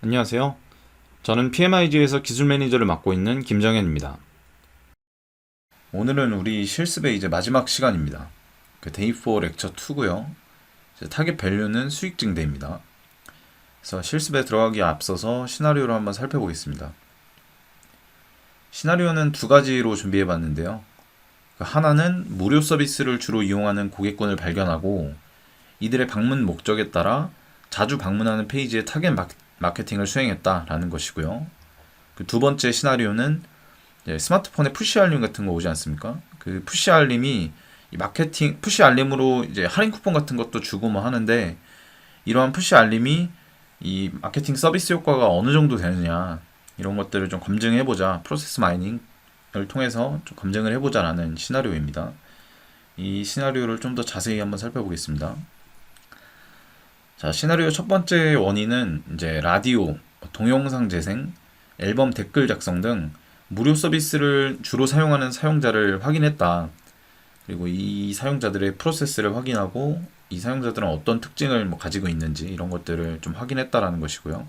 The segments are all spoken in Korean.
안녕하세요. 저는 PMIG에서 기술 매니저를 맡고 있는 김정현입니다. 오늘은 우리 실습의 이제 마지막 시간입니다. 데이 4 렉처 2고요. 타겟 밸류는 수익 증대입니다. 그래서 실습에 들어가기에 앞서서 시나리오를 한번 살펴보겠습니다. 시나리오는 두 가지로 준비해 봤는데요. 하나는 무료 서비스를 주로 이용하는 고객군을 발견하고 이들의 방문 목적에 따라 자주 방문하는 페이지에 타겟 마케팅을 수행했다라는 것이고요. 그 두 번째 시나리오는 스마트폰에 푸시 알림 같은 거 오지 않습니까? 그 푸시 알림이 마케팅 푸시 알림으로 이제 할인 쿠폰 같은 것도 주고 뭐 하는데 이러한 푸시 알림이 이 마케팅 서비스 효과가 어느 정도 되느냐 이런 것들을 좀 검증해 보자. 프로세스 마이닝을 통해서 좀 검증을 해 보자라는 시나리오입니다. 이 시나리오를 좀 더 자세히 한번 살펴보겠습니다. 자, 시나리오 첫 번째 원인은 이제 라디오, 동영상 재생, 앨범 댓글 작성 등 무료 서비스를 주로 사용하는 사용자를 확인했다. 그리고 이 사용자들의 프로세스를 확인하고 이 사용자들은 어떤 특징을 뭐 가지고 있는지 이런 것들을 좀 확인했다라는 것이고요.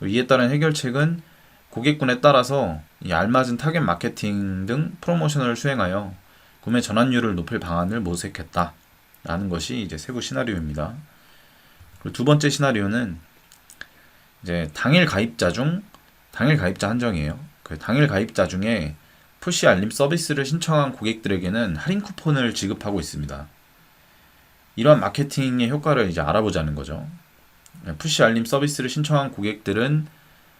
이에 따른 해결책은 고객군에 따라서 이 알맞은 타겟 마케팅 등 프로모션을 수행하여 구매 전환율을 높일 방안을 모색했다라는 것이 이제 세부 시나리오입니다. 그리고 두 번째 시나리오는 이제 당일 가입자 한정이에요. 그 당일 가입자 중에 푸시 알림 서비스를 신청한 고객들에게는 할인 쿠폰을 지급하고 있습니다. 이러한 마케팅의 효과를 이제 알아보자는 거죠. 푸시 알림 서비스를 신청한 고객들은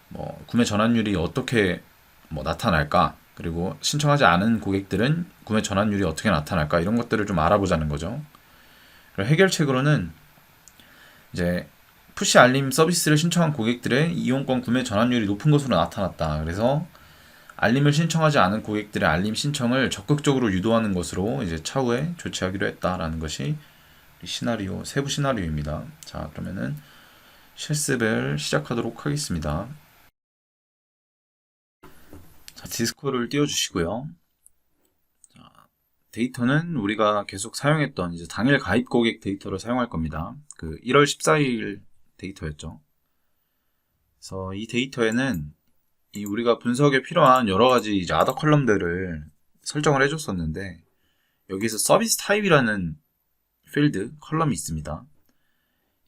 뭐 구매 전환율이 어떻게 뭐 나타날까? 그리고 신청하지 않은 고객들은 구매 전환율이 어떻게 나타날까? 이런 것들을 좀 알아보자는 거죠. 그리고 해결책으로는 이제 푸시 알림 서비스를 신청한 고객들의 이용권 구매 전환율이 높은 것으로 나타났다. 그래서 알림을 신청하지 않은 고객들의 알림 신청을 적극적으로 유도하는 것으로 이제 차후에 조치하기로 했다라는 것이 시나리오, 세부 시나리오입니다. 자, 그러면은 실습을 시작하도록 하겠습니다. 자, 디스코를 띄워주시고요. 자, 데이터는 우리가 계속 사용했던 이제 당일 가입 고객 데이터를 사용할 겁니다. 그 1월 14일 데이터였죠. 그래서 이 데이터에는 이 우리가 분석에 필요한 여러 가지 이제 아더 컬럼들을 설정을 해줬었는데 여기서 서비스 타입이라는 필드 컬럼이 있습니다.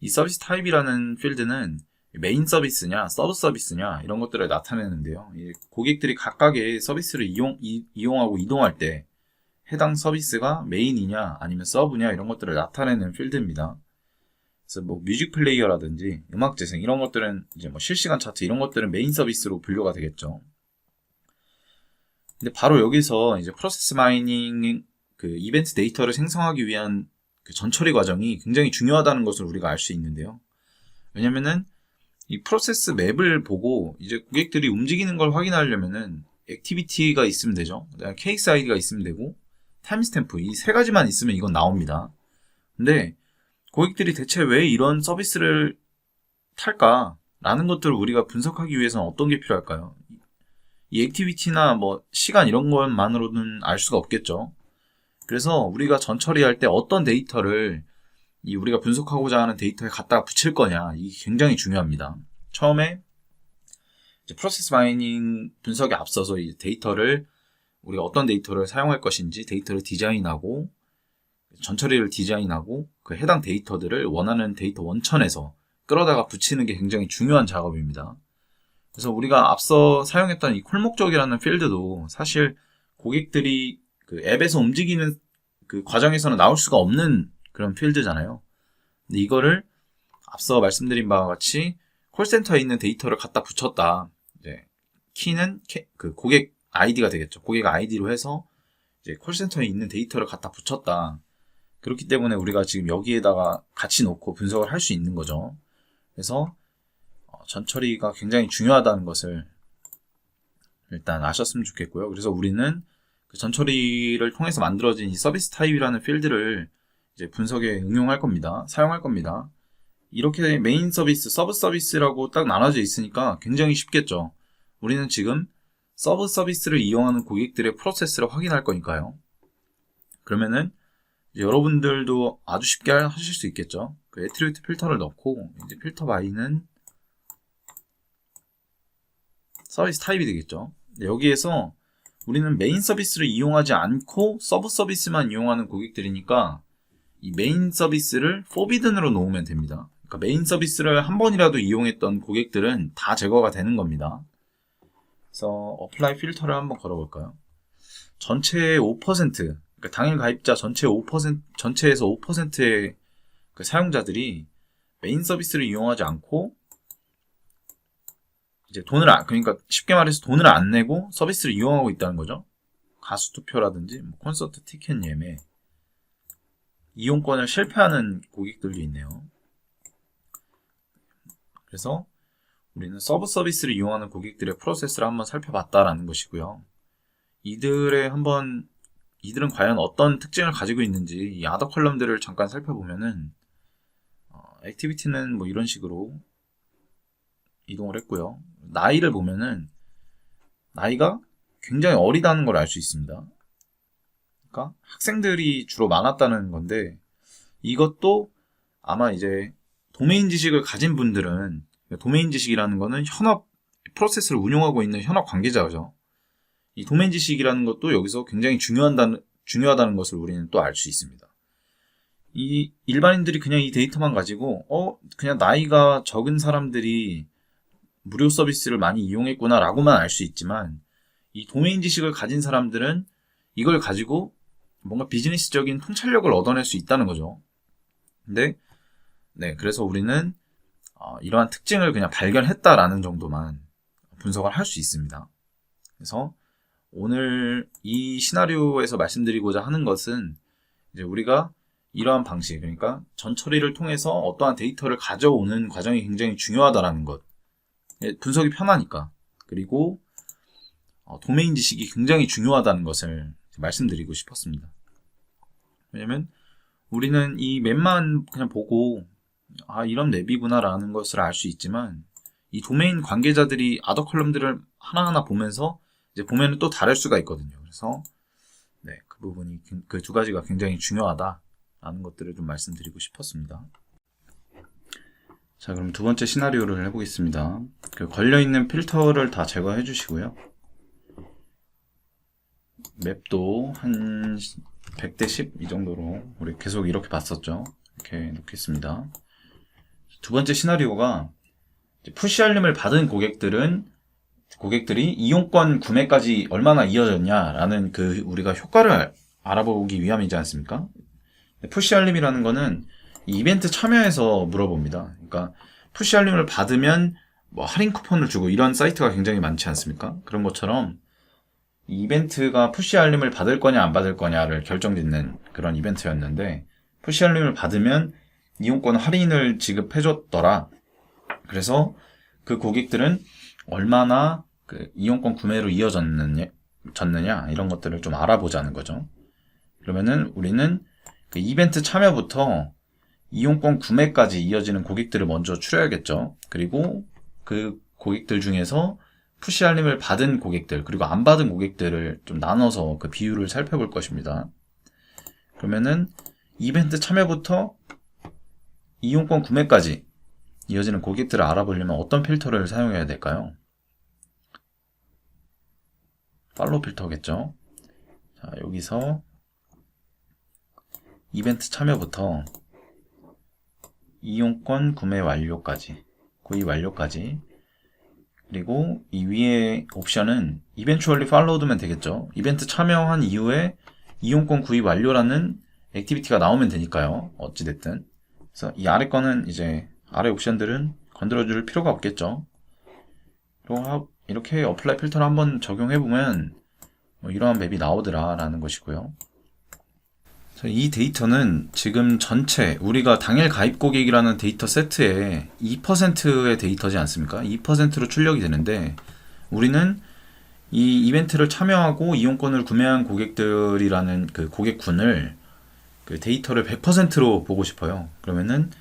이 서비스 타입이라는 필드는 메인 서비스냐 서브 서비스냐 이런 것들을 나타내는데요. 고객들이 각각의 서비스를 이용하고 이동할 때 해당 서비스가 메인이냐 아니면 서브냐 이런 것들을 나타내는 필드입니다. 그래서 뭐 뮤직 플레이어라든지 음악 재생 이런 것들은 이제 뭐 실시간 차트 이런 것들은 메인 서비스로 분류가 되겠죠. 근데 바로 여기서 이제 프로세스 마이닝 그 이벤트 데이터를 생성하기 위한 그 전처리 과정이 굉장히 중요하다는 것을 우리가 알 수 있는데요. 왜냐면은 이 프로세스 맵을 보고 이제 고객들이 움직이는 걸 확인하려면은 액티비티가 있으면 되죠. 그다음에 케이스 아이디가 있으면 되고 타임스탬프 이 세 가지만 있으면 이건 나옵니다. 근데 고객들이 대체 왜 이런 서비스를 탈까? 라는 것들을 우리가 분석하기 위해서는 어떤 게 필요할까요? 이 액티비티나 뭐 시간 이런 것만으로는 알 수가 없겠죠. 그래서 우리가 전처리할 때 어떤 데이터를 이 우리가 분석하고자 하는 데이터에 갖다가 붙일 거냐 이게 굉장히 중요합니다. 처음에 이제 프로세스 마이닝 분석에 앞서서 이 데이터를 우리가 어떤 데이터를 사용할 것인지 데이터를 디자인하고 전처리를 디자인하고 그 해당 데이터들을 원하는 데이터 원천에서 끌어다가 붙이는 게 굉장히 중요한 작업입니다. 그래서 우리가 앞서 사용했던 이 콜목적이라는 필드도 사실 고객들이 그 앱에서 움직이는 그 과정에서는 나올 수가 없는 그런 필드잖아요. 근데 이거를 앞서 말씀드린 바와 같이 콜센터에 있는 데이터를 갖다 붙였다. 이제 키는 그 고객 아이디가 되겠죠. 고객 아이디로 해서 이제 콜센터에 있는 데이터를 갖다 붙였다. 그렇기 때문에 우리가 지금 여기에다가 같이 놓고 분석을 할 수 있는 거죠. 그래서 전처리가 굉장히 중요하다는 것을 일단 아셨으면 좋겠고요. 그래서 우리는 그 전처리를 통해서 만들어진 이 서비스 타입이라는 필드를 이제 분석에 응용할 겁니다. 사용할 겁니다. 이렇게 메인 서비스, 서브 서비스라고 딱 나눠져 있으니까 굉장히 쉽겠죠. 우리는 지금 서브 서비스를 이용하는 고객들의 프로세스를 확인할 거니까요. 그러면은 여러분들도 아주 쉽게 하실 수 있겠죠. 그 애트리뷰트 필터를 넣고 이제 필터 바이는 서비스 타입이 되겠죠. 여기에서 우리는 메인 서비스를 이용하지 않고 서브 서비스만 이용하는 고객들이니까 이 메인 서비스를 forbidden으로 놓으면 됩니다. 그러니까 메인 서비스를 한 번이라도 이용했던 고객들은 다 제거가 되는 겁니다. 그래서 apply 필터를 한번 걸어볼까요? 전체의 5%, 그러니까 당일 가입자 전체 5%, 전체에서 5%의 그 사용자들이 메인 서비스를 이용하지 않고 이제 그러니까 쉽게 말해서 돈을 안 내고 서비스를 이용하고 있다는 거죠. 가수 투표라든지 콘서트 티켓 예매, 이용권을 실패하는 고객들도 있네요. 그래서 우리는 서브 서비스를 이용하는 고객들의 프로세스를 한번 살펴봤다라는 것이고요. 이들은 과연 어떤 특징을 가지고 있는지 이 아더 컬럼들을 잠깐 살펴보면은 액티비티는 뭐 이런 식으로 이동을 했고요. 나이를 보면은 나이가 굉장히 어리다는 걸 알 수 있습니다. 그러니까 학생들이 주로 많았다는 건데 이것도 아마 이제 도메인 지식을 가진 분들은, 도메인 지식이라는 거는 현업 프로세스를 운용하고 있는 현업 관계자죠. 이 도메인 지식이라는 것도 여기서 굉장히 중요하다는 것을 우리는 또 알 수 있습니다. 이 일반인들이 그냥 이 데이터만 가지고 그냥 나이가 적은 사람들이 무료 서비스를 많이 이용했구나 라고만 알 수 있지만 이 도메인 지식을 가진 사람들은 이걸 가지고 뭔가 비즈니스적인 통찰력을 얻어낼 수 있다는 거죠. 근데 그래서 우리는 이러한 특징을 그냥 발견했다라는 정도만 분석을 할 수 있습니다. 그래서 오늘 이 시나리오에서 말씀드리고자 하는 것은 이제 우리가 이러한 방식, 그러니까 전 처리를 통해서 어떠한 데이터를 가져오는 과정이 굉장히 중요하다라는 것, 분석이 편하니까, 그리고 도메인 지식이 굉장히 중요하다는 것을 말씀드리고 싶었습니다. 왜냐면 우리는 이 맵만 그냥 보고 이런 맵이구나 라는 것을 알 수 있지만 이 도메인 관계자들이 아더 컬럼들을 하나하나 보면서 이제 보면은 또 다를 수가 있거든요. 그래서 그 부분이, 그 두 가지가 굉장히 중요하다라는 것들을 좀 말씀드리고 싶었습니다. 자, 그럼 두 번째 시나리오를 해보겠습니다. 그 걸려있는 필터를 다 제거해 주시고요. 맵도 한 100대 10 이 정도로 우리 계속 이렇게 봤었죠. 이렇게 놓겠습니다. 두 번째 시나리오가 푸시 알림을 받은 고객들이 이용권 구매까지 얼마나 이어졌냐라는 우리가 효과를 알아보기 위함이지 않습니까? 푸시 알림이라는 거는 이벤트 참여해서 물어봅니다. 그러니까 푸시 알림을 받으면 뭐 할인 쿠폰을 주고 이런 사이트가 굉장히 많지 않습니까? 그런 것처럼 이 이벤트가 푸시 알림을 받을 거냐 안 받을 거냐를 결정짓는 그런 이벤트였는데, 푸시 알림을 받으면 이용권 할인을 지급해줬더라. 그래서 그 고객들은 얼마나 그 이용권 구매로 이어졌느냐 이런 것들을 좀 알아보자는 거죠. 그러면은 우리는 그 이벤트 참여부터 이용권 구매까지 이어지는 고객들을 먼저 추려야겠죠. 그리고 그 고객들 중에서 푸시 알림을 받은 고객들 그리고 안 받은 고객들을 좀 나눠서 그 비율을 살펴볼 것입니다. 그러면은 이벤트 참여부터 이용권 구매까지 이어지는 고객들을 알아보려면 어떤 필터를 사용해야 될까요? 팔로우 필터겠죠. 자, 여기서 이벤트 참여부터 이용권 구매 완료까지, 구입 완료까지, 그리고 이 위에 옵션은 eventually followed면 되겠죠. 이벤트 참여한 이후에 이용권 구입 완료라는 액티비티가 나오면 되니까요. 어찌됐든. 그래서 이 아래 거는 이제 아래 옵션들은 건드려줄 필요가 없겠죠. 그리고 이렇게 어플라이 필터를 한번 적용해보면 뭐 이러한 맵이 나오더라 라는 것이고요. 이 데이터는 지금 전체 우리가 당일 가입 고객이라는 데이터 세트에 2%의 데이터지 않습니까? 2%로 출력이 되는데 우리는 이 이벤트를 참여하고 이용권을 구매한 고객들이라는 그 고객군을 그 데이터를 100%로 보고 싶어요. 그러면은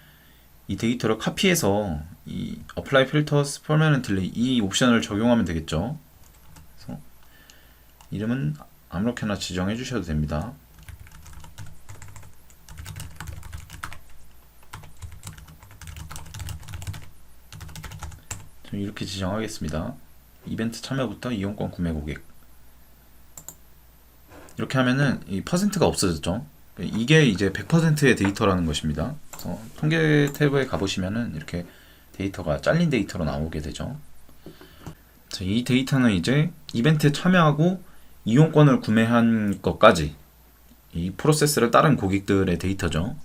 이 데이터를 카피해서 이 apply filters permanently 이 옵션을 적용하면 되겠죠. 그래서 이름은 아무렇게나 지정해 주셔도 됩니다. 이렇게 지정하겠습니다. 이벤트 참여부터 이용권 구매 고객. 이렇게 하면은 이 퍼센트가 없어졌죠. 이게 이제 100%의 데이터라는 것입니다. 그래서 통계 탭에 가보시면은 이렇게 데이터가 잘린 데이터로 나오게 되죠. 자, 이 데이터는 이제 이벤트에 참여하고 이용권을 구매한 것까지 이 프로세스를 따른 고객들의 데이터죠.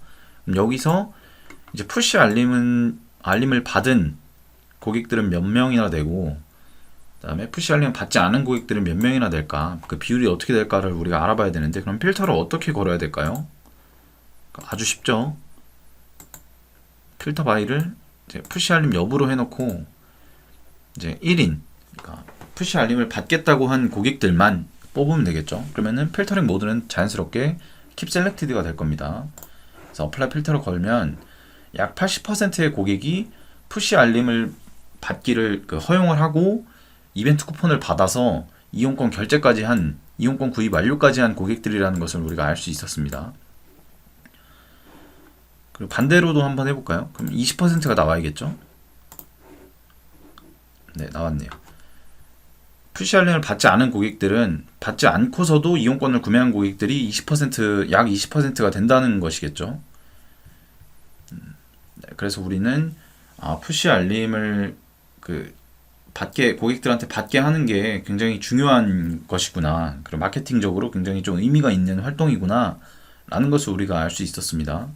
여기서 이제 푸시 알림을 받은 고객들은 몇 명이나 되고, 그다음에 푸시 알림을 받지 않은 고객들은 몇 명이나 될까, 그 비율이 어떻게 될까를 우리가 알아봐야 되는데, 그럼 필터를 어떻게 걸어야 될까요? 아주 쉽죠. 필터 바이를 이제 푸시 알림 여부로 해놓고 이제 1인, 그러니까 푸시 알림을 받겠다고 한 고객들만 뽑으면 되겠죠. 그러면은 필터링 모드는 자연스럽게 Keep Selected가 될 겁니다. 그래서 어플라이 필터를 걸면 약 80%의 고객이 푸시 알림을 받기를 허용을 하고 이벤트 쿠폰을 받아서 이용권 결제까지 한, 이용권 구입 완료까지 한 고객들이라는 것을 우리가 알 수 있었습니다. 그리고 반대로도 한번 해볼까요? 그럼 20%가 나와야겠죠? 네, 나왔네요. 푸시 알림을 받지 않은 고객들은 받지 않고서도 이용권을 구매한 고객들이 20%, 약 20%가 된다는 것이겠죠. 네, 그래서 우리는 푸시 알림을 고객들한테 받게 하는 게 굉장히 중요한 것이구나. 그리고 마케팅적으로 굉장히 좀 의미가 있는 활동이구나. 라는 것을 우리가 알 수 있었습니다.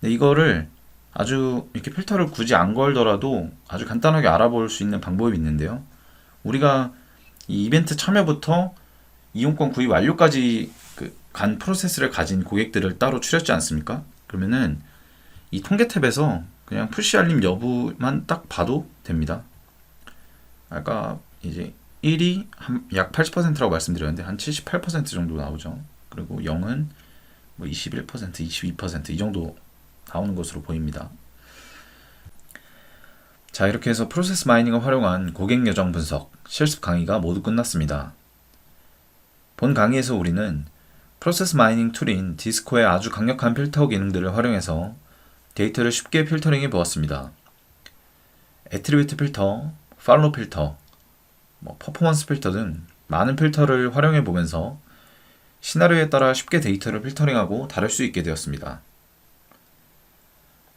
네, 이거를 아주 이렇게 필터를 굳이 안 걸더라도 아주 간단하게 알아볼 수 있는 방법이 있는데요. 우리가 이 이벤트 참여부터 이용권 구입 완료까지 간 프로세스를 가진 고객들을 따로 추렸지 않습니까? 그러면은 이 통계 탭에서 그냥 푸시 알림 여부만 딱 봐도 됩니다. 아까 이제 1이 약 80%라고 말씀드렸는데 한 78% 정도 나오죠. 그리고 0은 뭐 21%, 22% 이 정도 나오는 것으로 보입니다. 자, 이렇게 해서 프로세스 마이닝을 활용한 고객 여정 분석 실습 강의가 모두 끝났습니다. 본 강의에서 우리는 프로세스 마이닝 툴인 디스코의 아주 강력한 필터 기능들을 활용해서 데이터를 쉽게 필터링해 보았습니다. 애트리뷰트 필터, 팔로우 필터, 퍼포먼스 필터 등 많은 필터를 활용해 보면서 시나리오에 따라 쉽게 데이터를 필터링하고 다룰 수 있게 되었습니다.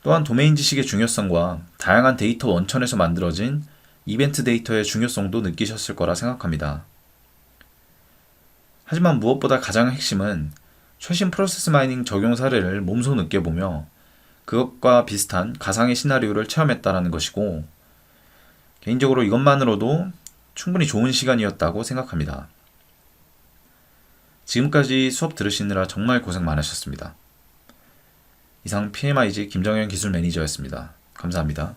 또한 도메인 지식의 중요성과 다양한 데이터 원천에서 만들어진 이벤트 데이터의 중요성도 느끼셨을 거라 생각합니다. 하지만 무엇보다 가장 핵심은 최신 프로세스 마이닝 적용 사례를 몸소 느껴보며 그것과 비슷한 가상의 시나리오를 체험했다는 것이고, 개인적으로 이것만으로도 충분히 좋은 시간이었다고 생각합니다. 지금까지 수업 들으시느라 정말 고생 많으셨습니다. 이상 PMIG 김정현 기술 매니저였습니다. 감사합니다.